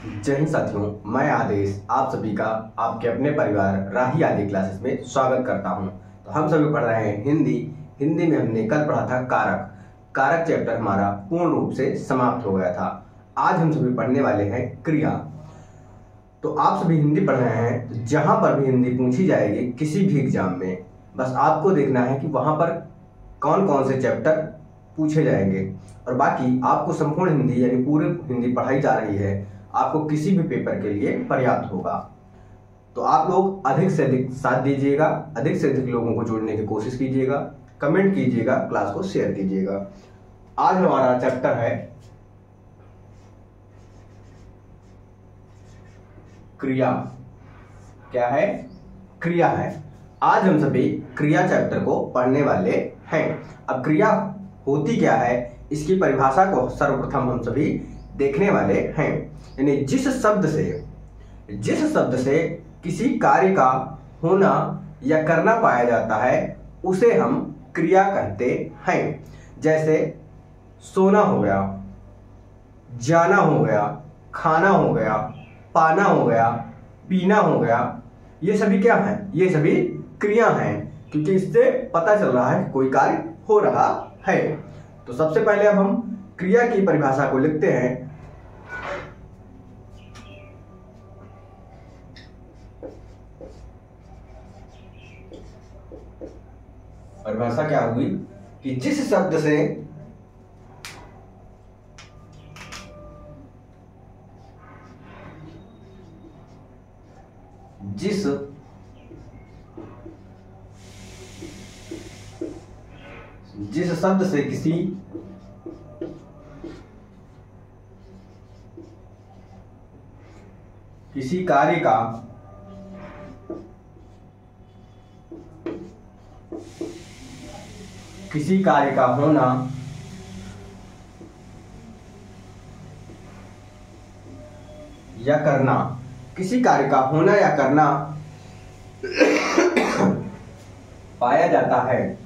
जय हिंद साथियों, मैं आदेश आप सभी का आपके अपने परिवार राही आदि क्लासेस में स्वागत करता हूं। तो हम सभी पढ़ रहे हैं हिंदी में हमने कल पढ़ा था कारक चैप्टर हमारा पूर्ण रूप से समाप्त हो गया था। आज हम सभी पढ़ने वाले हैं क्रिया। तो आप सभी हिंदी पढ़ रहे हैं, तो जहां पर भी हिंदी पूछी जाएगी किसी भी एग्जाम में, बस आपको देखना है कि वहां पर कौन कौन से चैप्टर पूछे जाएंगे और बाकी आपको संपूर्ण हिंदी यानी पूरी हिंदी पढ़ाई जा रही है। आपको किसी भी पेपर के लिए पर्याप्त होगा। तो आप लोग अधिक से अधिक साथ दीजिएगा, अधिक से अधिक लोगों को जोड़ने की कोशिश कीजिएगा, कमेंट कीजिएगा, क्लास को शेयर कीजिएगा। आज हमारा चैप्टर है क्रिया। क्या है? क्रिया है। आज हम सभी क्रिया चैप्टर को पढ़ने वाले हैं। अब क्रिया होती क्या है, इसकी परिभाषा को सर्वप्रथम हम सभी देखने वाले हैं। यानी जिस शब्द से किसी कार्य का होना या करना पाया जाता है उसे हम क्रिया कहते हैं। जैसे सोना हो गया, जाना हो गया, खाना हो गया, पाना हो गया, पीना हो गया। ये सभी क्या हैं? ये सभी क्रिया हैं, क्योंकि इससे पता चल रहा है कि कोई कार्य हो रहा है। तो सबसे पहले अब हम क्रिया की परिभाषा को लिखते हैं। परिभाषा क्या हुई कि जिस शब्द से किसी कार्य का होना या करना, किसी कार्य का होना या करना पाया जाता है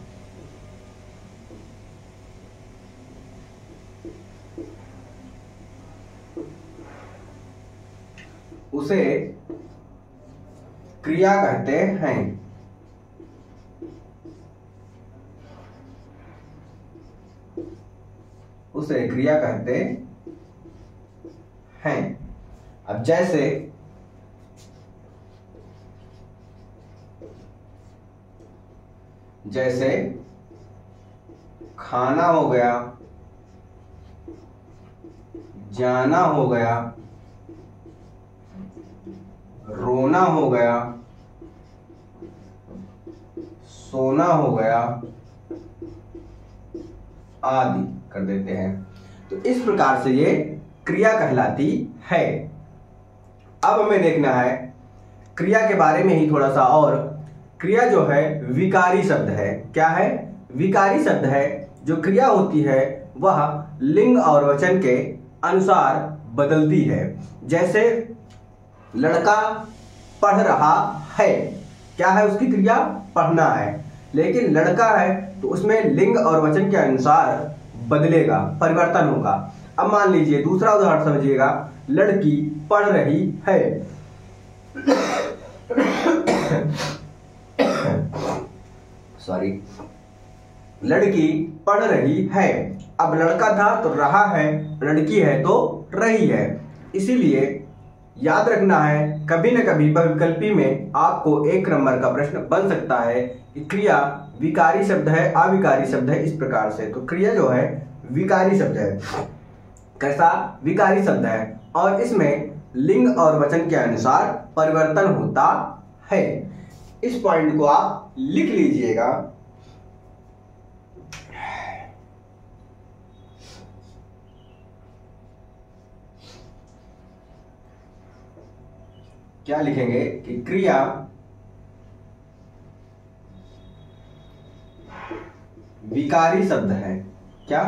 उसे क्रिया कहते हैं। उसे क्रिया कहते हैं। अब जैसे खाना हो गया, जाना हो गया, रोना हो गया, सोना हो गया आदि कर देते हैं। तो इस प्रकार से ये क्रिया कहलाती है। अब हमें देखना है क्रिया के बारे में ही थोड़ा सा और। क्रिया जो है विकारी शब्द है। क्या है? विकारी शब्द है। जो क्रिया होती है वह लिंग और वचन के अनुसार बदलती है। जैसे लड़का पढ़ रहा है, क्या है उसकी क्रिया? पढ़ना है। लेकिन लड़का है तो उसमें लिंग और वचन के अनुसार बदलेगा, परिवर्तन होगा। अब मान लीजिए दूसरा उदाहरण समझिएगा। लड़की पढ़ रही है। लड़की पढ़ रही है। अब लड़का था तो रहा है, लड़की है तो रही है। इसीलिए याद रखना है, कभी न कभी बहुविकल्पी में आपको एक नंबर का प्रश्न बन सकता है कि क्रिया विकारी शब्द है, अविकारी शब्द है, इस प्रकार से। तो क्रिया जो है विकारी शब्द है। कैसा? विकारी शब्द है और इसमें लिंग और वचन के अनुसार परिवर्तन होता है। इस पॉइंट को आप लिख लीजिएगा। क्या लिखेंगे कि क्रिया विकारी शब्द है। क्या?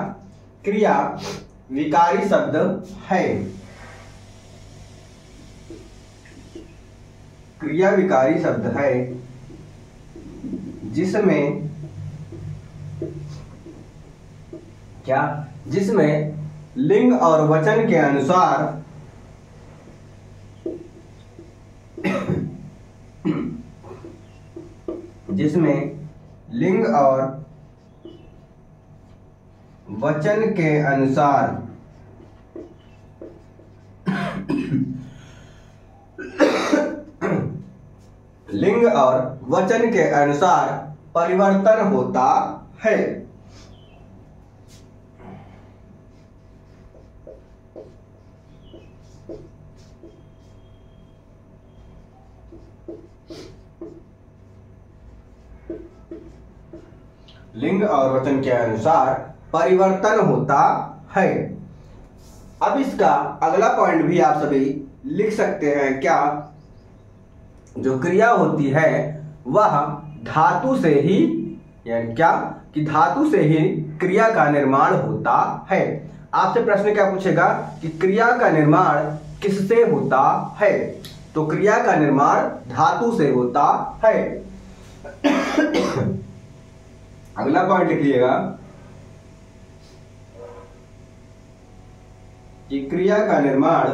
क्रिया विकारी शब्द है। क्रिया विकारी शब्द है जिसमें जिसमें लिंग और वचन के अनुसार जिसमें लिंग और वचन के अनुसार लिंग और वचन के अनुसार परिवर्तन होता है। लिंग और वचन के अनुसार परिवर्तन होता है। अब इसका अगला पॉइंट भी आप सभी लिख सकते हैं। क्या? जो क्रिया होती है वह धातु से ही, यानी क्या कि धातु से ही क्रिया का निर्माण होता है। आपसे प्रश्न क्या पूछेगा कि क्रिया का निर्माण किससे होता है? तो क्रिया का निर्माण धातु से होता है। अगला पॉइंट लिखिएगा कि क्रिया का निर्माण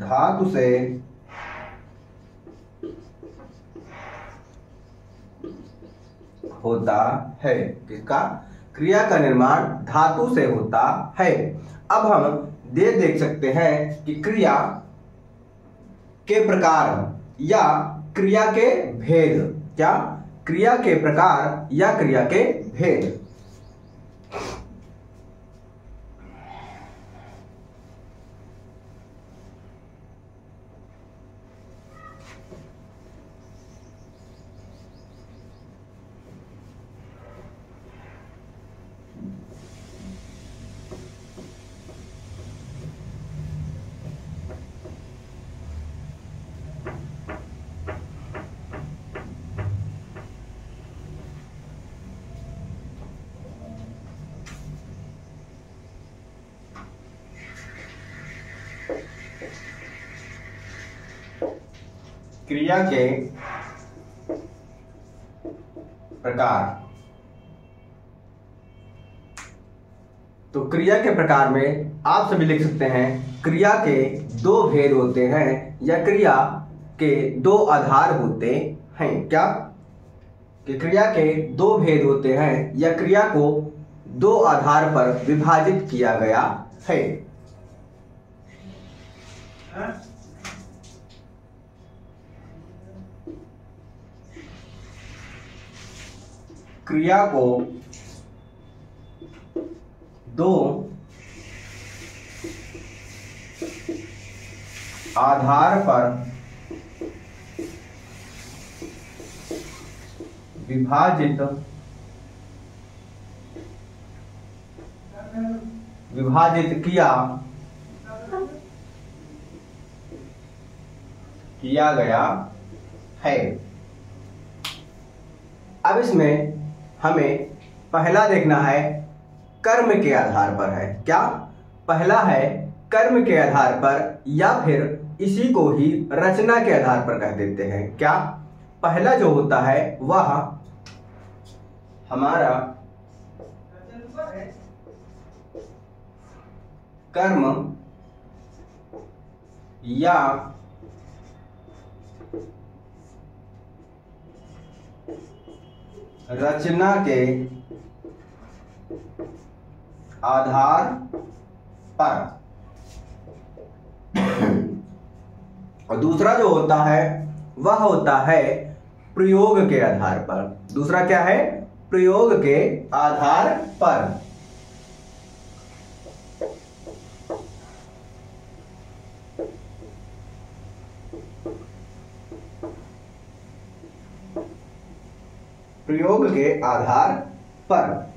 धातु से होता है। किसका? क्रिया का निर्माण धातु से होता है। अब हम देख सकते हैं कि क्रिया के प्रकार या क्रिया के भेद। क्या? क्रिया के प्रकार या क्रिया के भेद। क्रिया के प्रकार। तो क्रिया के प्रकार में आप सभी लिख सकते हैं क्रिया के दो भेद होते हैं या क्रिया के दो आधार होते हैं। क्या? कि क्रिया के दो भेद होते हैं या क्रिया को दो आधार पर विभाजित किया गया है। क्रिया को दो आधार पर विभाजित किया गया है। अब इसमें हमें पहला देखना है कर्म के आधार पर है। क्या? पहला है कर्म के आधार पर या फिर इसी को ही रचना के आधार पर कह देते हैं। क्या? पहला जो होता है वह हमारा कर्म या रचना के आधार पर, और दूसरा जो होता है वह होता है प्रयोग के आधार पर। दूसरा क्या है? प्रयोग के आधार पर। प्रयोग के आधार पर।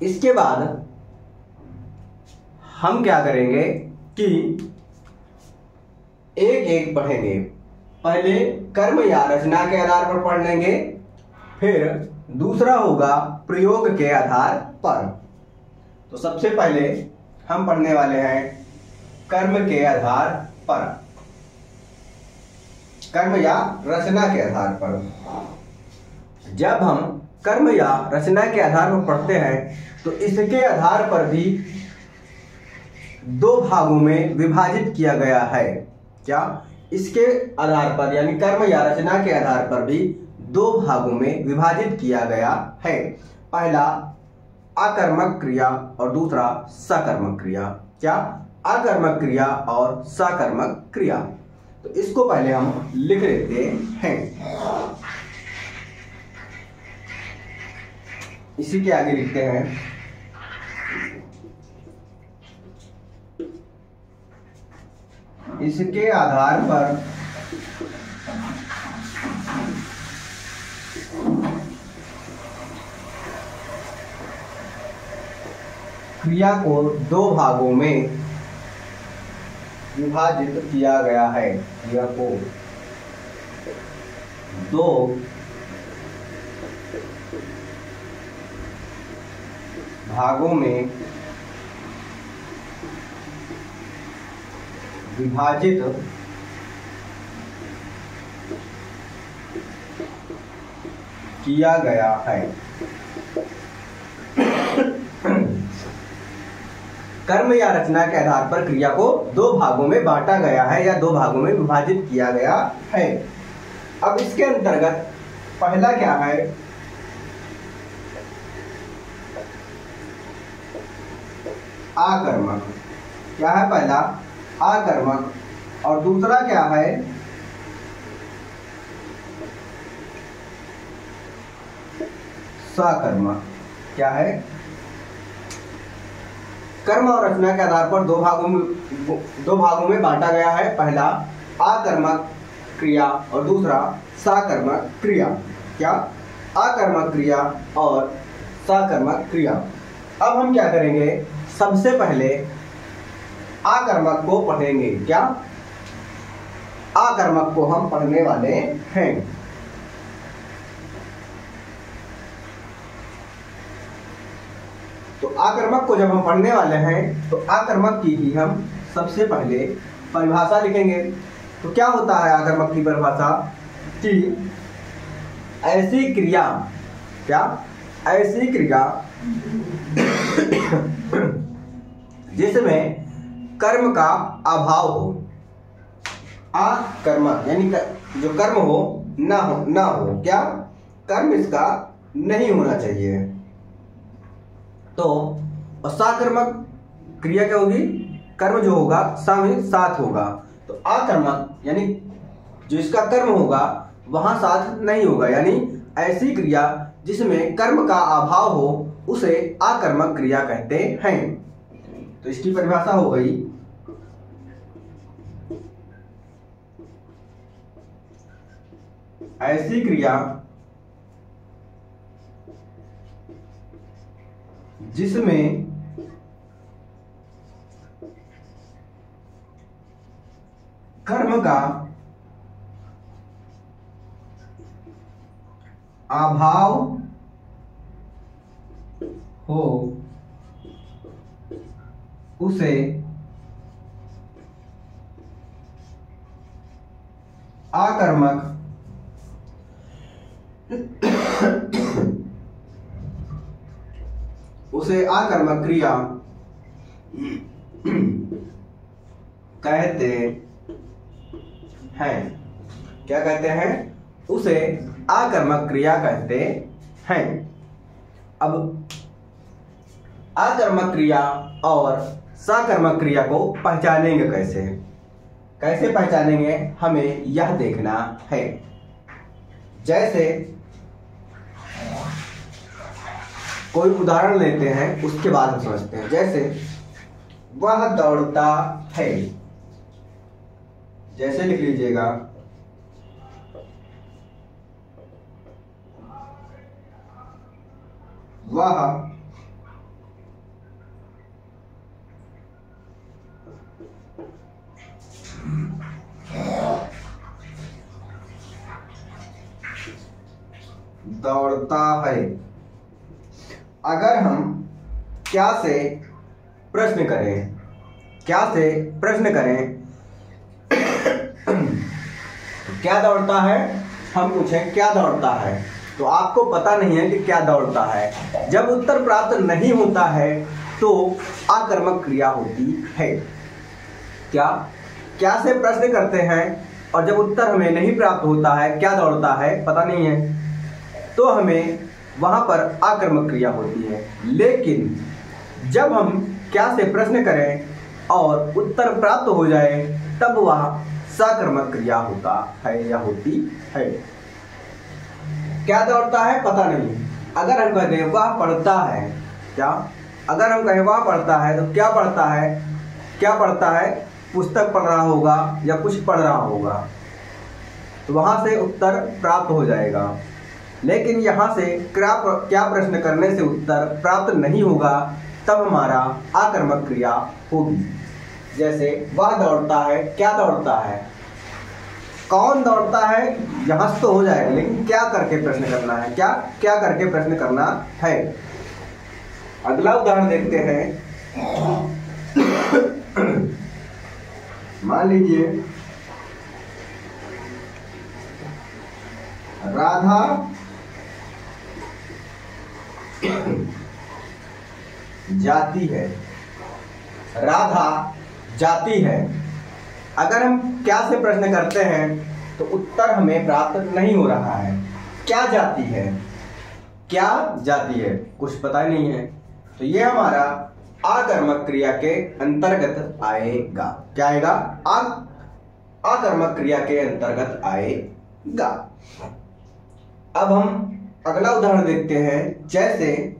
इसके बाद हम क्या करेंगे कि एक एक पढ़ेंगे। पहले कर्म या रचना के आधार पर पढ़ लेंगे, फिर दूसरा होगा प्रयोग के आधार पर। तो सबसे पहले हम पढ़ने वाले हैं कर्म के आधार पर, कर्म या रचना के आधार पर। जब हम कर्म या रचना के आधार पर पढ़ते हैं तो इसके आधार पर भी दो भागों में विभाजित किया गया है। क्या? इसके आधार पर यानी कर्म या रचना के आधार पर भी दो भागों में विभाजित किया गया है। पहला आकर्मक क्रिया और दूसरा सकर्मक क्रिया। क्या? आकर्मक क्रिया और सकर्मक क्रिया। तो इसको पहले हम लिख लेते हैं। इसी के आगे लिखते हैं इसके आधार पर क्रिया को दो भागों में विभाजित किया गया है। क्रिया को दो भागों में विभाजित किया गया है। कर्म या रचना के आधार पर क्रिया को दो भागों में बांटा गया है या दो भागों में विभाजित किया गया है। अब इसके अंतर्गत पहला क्या है? आकर्मक। क्या है पहला? आकर्मक। और दूसरा क्या है? सकर्मक। क्या है? कर्म और रचना के आधार पर दो भागों में बांटा गया है। पहला आकर्मक क्रिया और दूसरा सकर्मक क्रिया। क्या? आकर्मक क्रिया और सकर्मक क्रिया। अब हम क्या करेंगे? सबसे पहले आकर्मक को पढ़ेंगे। क्या? आकर्मक को हम पढ़ने वाले हैं। तो आकर्मक को जब हम पढ़ने वाले हैं तो आकर्मक की ही हम सबसे पहले परिभाषा लिखेंगे। तो क्या होता है आकर्मक की परिभाषा? कि ऐसी क्रिया, क्या? ऐसी क्रिया जिसमें कर्म का अभाव हो। आकर्मक यानी जो कर्म हो ना हो। क्या? कर्म इसका नहीं होना चाहिए। तो सकर्मक क्रिया क्या होगी? कर्म जो होगा साथ होगा। तो आकर्मक यानी जो इसका कर्म होगा वहां साथ नहीं होगा, यानी ऐसी क्रिया जिसमें कर्म का अभाव हो उसे आकर्मक क्रिया कहते हैं। तो इसकी परिभाषा हो गई ऐसी क्रिया जिसमें कर्म का अभाव हो उसे आकर्मक क्रिया कहते हैं। क्या कहते हैं? उसे आकर्मक क्रिया कहते हैं। अब आकर्मक क्रिया और सकर्मक क्रिया को पहचानेंगे कैसे? कैसे पहचानेंगे हमें यह देखना है। जैसे कोई उदाहरण लेते हैं उसके बाद हम समझते हैं। जैसे वह दौड़ता है, जैसे लिख लीजिएगा वह दौड़ता है। अगर हम क्या से प्रश्न करें क्या दौड़ता है, हम पूछें क्या दौड़ता है तो आपको पता नहीं है कि क्या दौड़ता है। जब उत्तर प्राप्त नहीं होता है तो आकर्मक क्रिया होती है। क्या से प्रश्न करते हैं और जब उत्तर हमें नहीं प्राप्त होता है, क्या दौड़ता है पता नहीं है, तो हमें वहां पर आकर्मक क्रिया होती है। लेकिन जब हम क्या से प्रश्न करें और उत्तर प्राप्त हो जाए तब वह सकर्मक क्रिया होता है या होती है। क्या दौड़ता है पता नहीं। अगर हम कहें वह पढ़ता है, क्या अगर हम कहें वह पढ़ता है तो क्या पढ़ता है? क्या पढ़ता है? पुस्तक पढ़ रहा होगा या कुछ पढ़ रहा होगा, तो वहां से उत्तर प्राप्त हो जाएगा। लेकिन यहाँ से क्या प्रश्न करने से उत्तर प्राप्त नहीं होगा, तब हमारा आकर्मक क्रिया होगी। जैसे वह दौड़ता है, क्या दौड़ता है, कौन दौड़ता है, यहाँ से तो हो जाएगा, लेकिन क्या करके प्रश्न करना है, क्या करके प्रश्न करना है। अगला उदाहरण देखते हैं। मान लीजिए राधा जाती है। राधा जाती है। अगर हम क्या से प्रश्न करते हैं तो उत्तर हमें प्राप्त नहीं हो रहा है। क्या जाती है, क्या जाती है, कुछ पता ही नहीं है, तो ये हमारा आकर्मक क्रिया के अंतर्गत आएगा। क्या आएगा? आकर्मक क्रिया के अंतर्गत आएगा। अब हम अगला उदाहरण देखते हैं। जैसे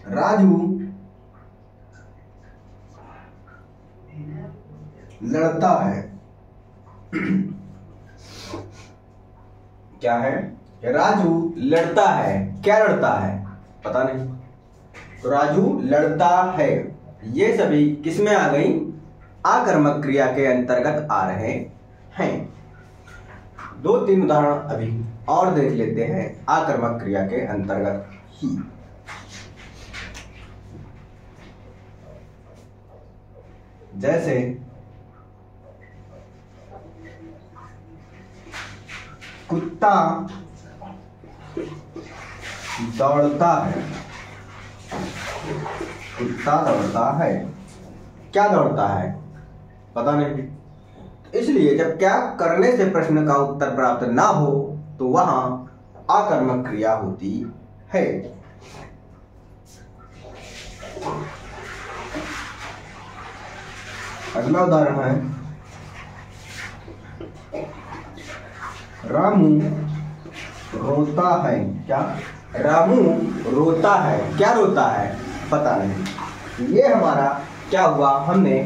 राजू लड़ता है। क्या है? राजू लड़ता है। क्या लड़ता है पता नहीं, तो राजू लड़ता है। ये सभी किसमें आ गई? आकर्मक क्रिया के अंतर्गत आ रहे हैं। 2-3 उदाहरण अभी और देख लेते हैं आकर्मक क्रिया के अंतर्गत ही। जैसे कुत्ता दौड़ता है। कुत्ता दौड़ता है। क्या दौड़ता है पता नहीं। इसलिए जब क्या करने से प्रश्न का उत्तर प्राप्त ना हो तो वहां आकर्मक क्रिया होती है। अगला उदाहरण है रामू रोता है। क्या? रामू रोता है। क्या रोता है पता नहीं। ये हमारा क्या हुआ? हमने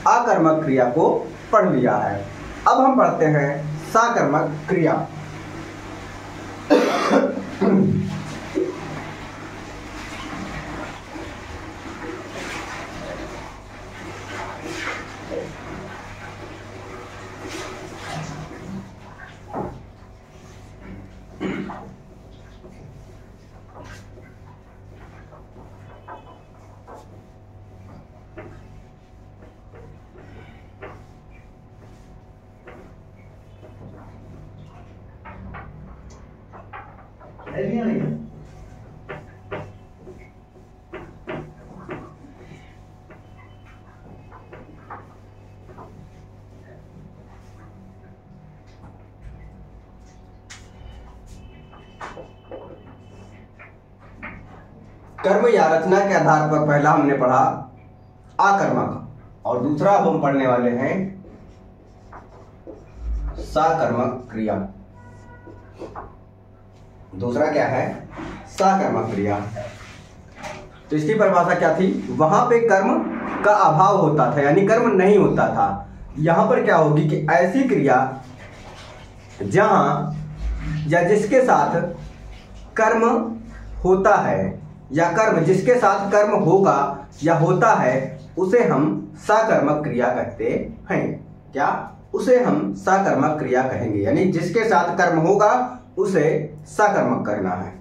आकर्मक क्रिया को पढ़ लिया है। अब हम पढ़ते हैं सकर्मक क्रिया। कर्म या रचना के आधार पर पहला हमने पढ़ा आकर्मक और दूसरा अब हम पढ़ने वाले हैं सकर्मक क्रिया। दूसरा क्या है? सकर्मक क्रिया। तो इसकी परिभाषा क्या थी? वहां पे कर्म का अभाव होता था, यानी कर्म नहीं होता था। यहां पर क्या होगी कि ऐसी क्रिया जहां या जिसके साथ कर्म होता है या कर्म जिसके साथ कर्म होगा या होता है उसे हम सकर्मक क्रिया कहते हैं। क्या? उसे हम सकर्मक क्रिया कहेंगे, यानी जिसके साथ कर्म होगा उसे सकर्मक करना है।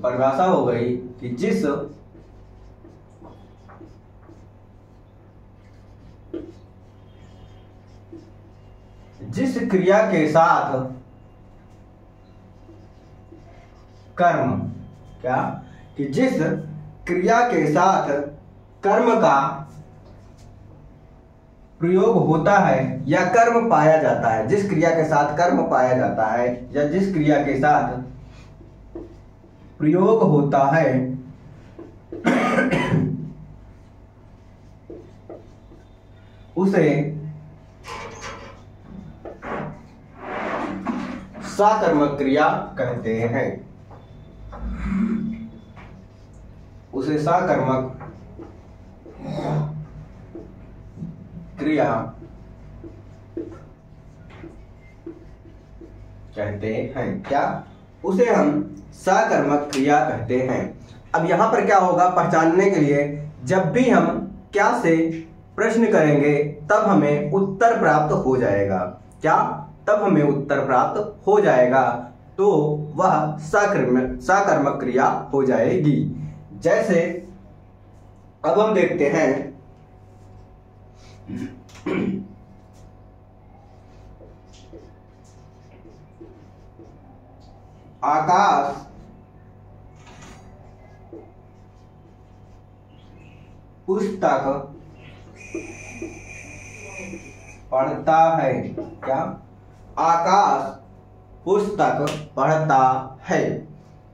परिभाषा हो गई कि जिस क्रिया के साथ कर्म, क्या, कि जिस क्रिया के साथ कर्म का प्रयोग होता है या कर्म पाया जाता है, जिस क्रिया के साथ कर्म पाया जाता है या जिस क्रिया के साथ प्रयोग होता है उसे साकर्मक क्रिया कहते हैं। उसे साकर्मक क्रिया कहते हैं। क्या, उसे हम साकर्मक क्रिया कहते हैं। अब यहां पर क्या होगा पहचानने के लिए, जब भी हम क्या से प्रश्न करेंगे तब हमें उत्तर प्राप्त हो जाएगा। क्या, तब हमें उत्तर प्राप्त हो जाएगा, तो वह साकर्मक क्रिया हो जाएगी। जैसे अब हम देखते हैं आकाश पुस्तक पढ़ता है। क्या, आकाश पुस्तक पढ़ता है।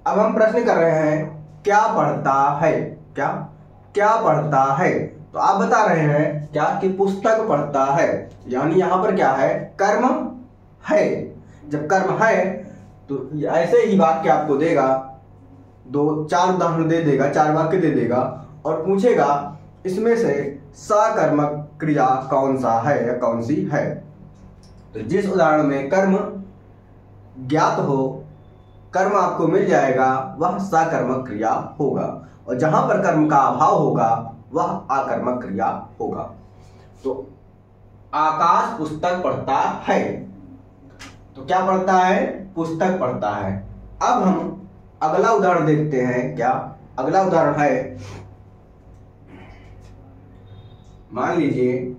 अब हम प्रश्न कर रहे हैं क्या पढ़ता है। क्या, क्या पढ़ता है, तो आप बता रहे हैं क्या कि पुस्तक पढ़ता है, यानी यहां पर क्या है, कर्म है। जब कर्म है तो ऐसे ही वाक्य आपको देगा, 2-4 उदाहरण दे देगा, 4 वाक्य दे देगा और पूछेगा इसमें से साकर्मक क्रिया कौन सा है या कौन सी है। तो जिस उदाहरण में कर्म ज्ञात हो, कर्म आपको मिल जाएगा, वह साकर्मक क्रिया होगा, और जहां पर कर्म का अभाव होगा वह आकर्मक क्रिया होगा। तो आकाश पुस्तक पढ़ता है, तो क्या पढ़ता है, पुस्तक पढ़ता है। अब हम अगला उदाहरण देखते हैं। क्या, अगला उदाहरण है, मान लीजिए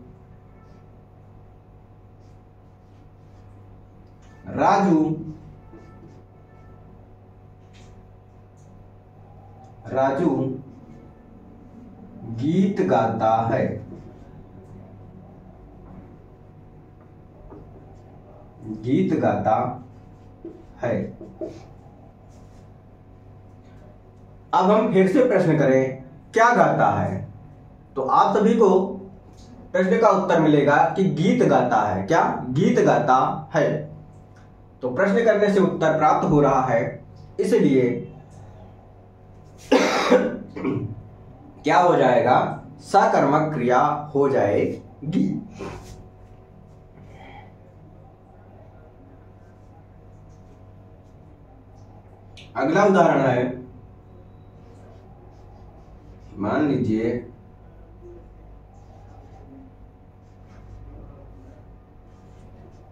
राजू गीत गाता है। गीत गाता है। अब हम फिर से प्रश्न करें क्या गाता है, तो आप सभी को प्रश्न का उत्तर मिलेगा कि गीत गाता है। क्या, गीत गाता है। तो प्रश्न करने से उत्तर प्राप्त हो रहा है, इसलिए क्या हो जाएगा, साकर्मक क्रिया हो जाएगी। अगला उदाहरण है, मान लीजिए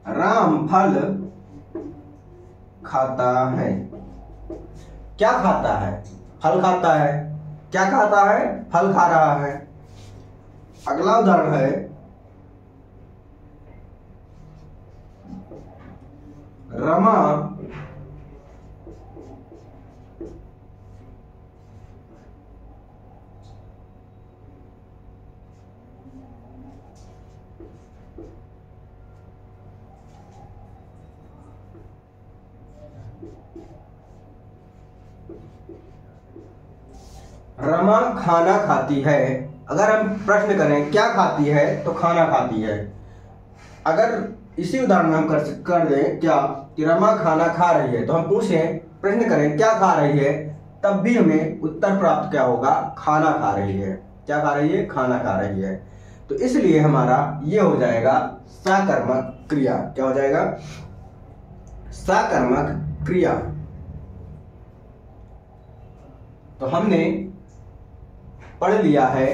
राम फल खाता है। क्या खाता है, फल खाता है। क्या खाता है, फल खा रहा है। अगला उदाहरण है रमा रमा खाना खाती है। अगर हम प्रश्न करें क्या खाती है, तो खाना खाती है। अगर इसी उदाहरण में हम कर दें क्या कि रमा खाना खा रही है, तो हम पूछें, प्रश्न करें क्या खा रही है, तब भी हमें उत्तर प्राप्त क्या होगा, खाना खा रही है। क्या खा रही है, खाना खा रही है। तो इसलिए हमारा ये हो जाएगा साकर्मक क्रिया। क्या हो जाएगा, साकर्मक क्रिया। तो हमने पढ़ लिया है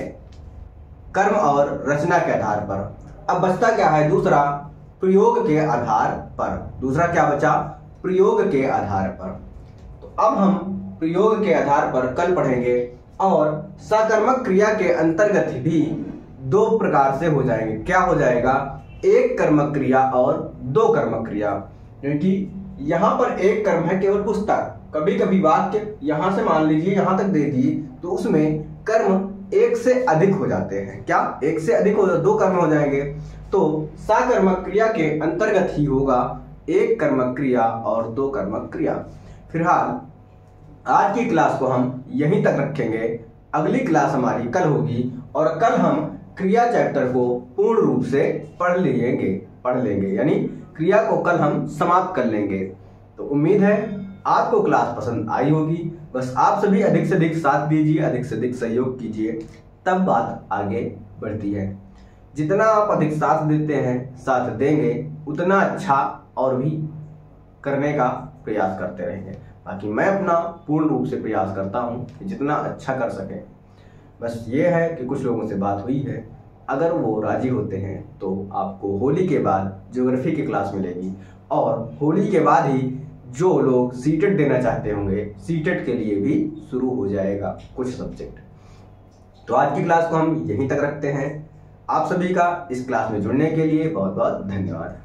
कर्म और रचना के आधार पर। अब बचता क्या है, दूसरा प्रयोग के आधार पर। दूसरा क्या बचा, प्रयोग के आधार पर। तो अब हम प्रयोग के आधार पर कल पढ़ेंगे और सकर्मक क्रिया के अंतर्गत भी दो प्रकार से हो जाएंगे। क्या हो जाएगा? एक कर्मक क्रिया और दो कर्मक क्रिया। क्योंकि यहाँ पर एक कर्म है केवल पुस्तक, कभी कभी वाक्य यहाँ से मान लीजिए यहाँ तक दे दिए तो उसमें कर्म एक से अधिक हो जाते हैं। क्या एक से अधिक हो? दो कर्म हो जाएंगे। तो सकर्मक क्रिया के अंतर्गत ही होगा एक कर्मक क्रिया और दो कर्मक क्रिया। फिलहाल आज की क्लास को हम यहीं तक रखेंगे। अगली क्लास हमारी कल होगी और कल हम क्रिया चैप्टर को पूर्ण रूप से पढ़ लेंगे, यानी क्रिया को कल हम समाप्त कर लेंगे। तो उम्मीद है आपको क्लास पसंद आई होगी। बस आप सभी अधिक से अधिक साथ दीजिए, अधिक से अधिक सहयोग कीजिए, तब बात आगे बढ़ती है। जितना आप अधिक साथ देते हैं, साथ देंगे, उतना अच्छा और भी करने का प्रयास करते रहेंगे। बाकी मैं अपना पूर्ण रूप से प्रयास करता हूँ कि जितना अच्छा कर सकें। बस ये है कि कुछ लोगों से बात हुई है, अगर वो राजी होते हैं तो आपको होली के बाद ज्योग्राफी की क्लास मिलेगी और होली के बाद ही जो लोग सीटेट देना चाहते होंगे, सीटेट के लिए भी शुरू हो जाएगा कुछ सब्जेक्ट। तो आज की क्लास को हम यहीं तक रखते हैं। आप सभी का इस क्लास में जुड़ने के लिए बहुत बहुत धन्यवाद।